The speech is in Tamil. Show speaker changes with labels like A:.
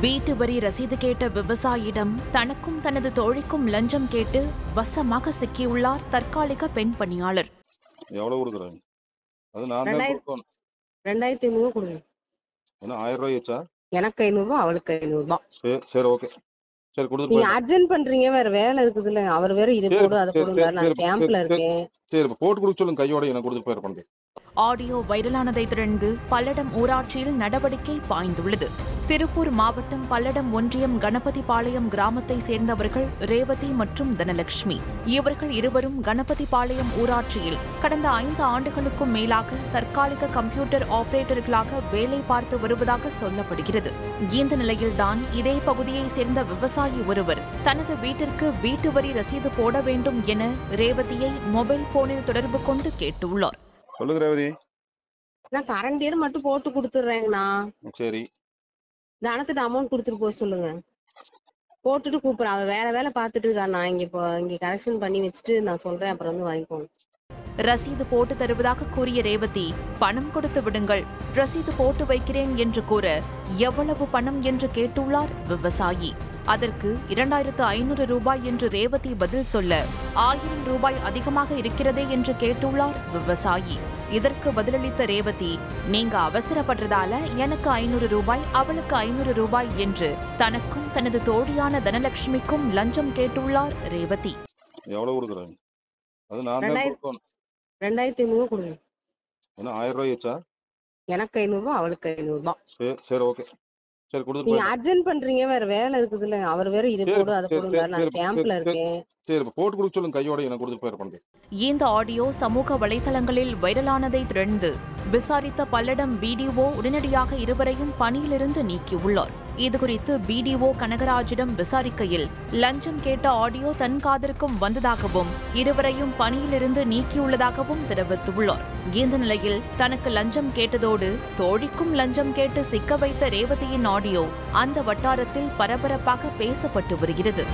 A: வீட்டு வரி ரசீது கேட்ட விவசாயியிடம் தனக்கும் தனது தோழிக்கும் லஞ்சம் கேட்டு வசமாக சிக்கியுள்ளார் தற்காலிக பெண் பணியாளர்.
B: எவ்வளவு கொடுக்குறாங்க? அது நான் தான் கொடுக்கணும்.
C: 2500 கொடுங்க.
B: என்ன 1000 ரூபாய் வச்சா?
C: எனக்கு 500 அவளுக்கு 500.
B: சரி ஓகே. சரி கொடுத்து
C: நீங்க அர்ஜென்ட் பண்றீங்க, வேற வேலை இருக்குதுல்ல. அவர் வேற இது போடு அதை போடுங்க, நான் கேம்ப்ல இருக்கேன்.
B: சரி போட்டு கொடுக்க சொல்லுங்க, கையோட எனக்கு கொடுத்து போயிருப்பாங்க.
A: ஆடியோ வைரலானதை தொடர்ந்து பல்லடம் ஊராட்சியில் நடவடிக்கை பாய்ந்துள்ளது. திருப்பூர் மாவட்டம் பல்லடம் ஒன்றியம் கணபதிபாளையம் கிராமத்தை சேர்ந்தவர்கள் ரேவதி மற்றும் தனலட்சுமி. இவர்கள் இருவரும் கணபதிபாளையம் ஊராட்சியில் கடந்த 5 ஆண்டுகளுக்கும் மேலாக தற்காலிக கம்ப்யூட்டர் ஆபரேட்டர்களாக வேலை பார்த்து வருவதாக சொல்லப்படுகிறது. இந்த நிலையில்தான் இதே பகுதியை சேர்ந்த விவசாயி ஒருவர் தனது வீட்டிற்கு வீட்டு வரி ரசீது போட வேண்டும் என ரேவதியை மொபைல் போனில் தொடர்பு கொண்டு கேட்டுள்ளார்.
B: சொல்லுங்க ரேவதி.
C: நான் கரண்ட் இயர் மட்டும் போட்டு கொடுத்துறேங்கண்ணா.
B: சரி,
C: தனத்துட்டு அமௌண்ட் கொடுத்துட்டு போக சொல்லுங்க. போட்டுட்டு கூப்பிடுறேன். அவர் வேற வேலை பார்த்துட்டு இருக்காரு. நான் இங்க கரெக்ஷன் பண்ணி வச்சுட்டு நான் சொல்றேன், அப்புறம் வந்து வாங்கிக்கோங்க.
A: ரசீது போட்டு தருவதாக கூறிய ரேவதி, பணம் கொடுத்து விடுங்கள், ரசீது போட்டு வைக்கிறேன் என்று கூற எவ்வளவு பணம் என்று கேட்டுள்ளார் விவசாயி. அதற்கு 2500 ரூபாய் என்று ரேவதி பதில் சொல்ல 1000 ரூபாய் அதிகமாக இருக்கிறதே என்று கேட்டுள்ளார் விவசாயி. இதற்கு பதிலளித்த ரேவதி, நீங்க அவசரப்படுறதால எனக்கு 500 ரூபாய் அவளுக்கு 500 ரூபாய் என்று தனக்கும் தனது தோழியான தனலட்சுமிக்கும் லஞ்சம் கேட்டுள்ளார் ரேவதி.
B: எவ்வளவு கொடுக்குறாங்க? அது நான் தான் கொடுக்கணும்.
C: 2500 கொடுங்க.
B: என்ன 1000 ரூபாய் வச்சா? எனக்கு
C: 500 அவளுக்கு 500.
B: சரி ஓகே. சரி கொடுத்து
C: நீங்க அர்ஜென்ட் பண்றீங்க, வேற வேலை இருக்குதுல்ல. அவர் வேற இது போடு அதை போடுங்க, நான் கேம்ப்ல இருக்கேன்.
B: சரி போட்டு கொடுக்க சொல்லுங்க, கையோட எனக்கு கொடுத்து போயிருப்பாங்க.
A: இந்த ஆடியோ சமூக வலைதளங்களில் வைரலானதை தொடர்ந்து விசாரித்த பல்லடம் பிடிஓ உடனடியாக இருவரையும் பணியிலிருந்து நீக்கியுள்ளார். இதுகுறித்து பிடிஓ கனகராஜிடம் விசாரிக்கையில் லஞ்சம் கேட்ட ஆடியோ தன் காதிற்கும் வந்ததாகவும் இருவரையும் பணியிலிருந்து நீக்கியுள்ளதாகவும் தெரிவித்துள்ளார். இந்த நிலையில் தனக்கு லஞ்சம் கேட்டதோடு தோழிக்கும் லஞ்சம் கேட்டு சிக்க வைத்த ரேவதியின் ஆடியோ அந்த வட்டாரத்தில் பரபரப்பாக பேசப்பட்டு வருகிறது.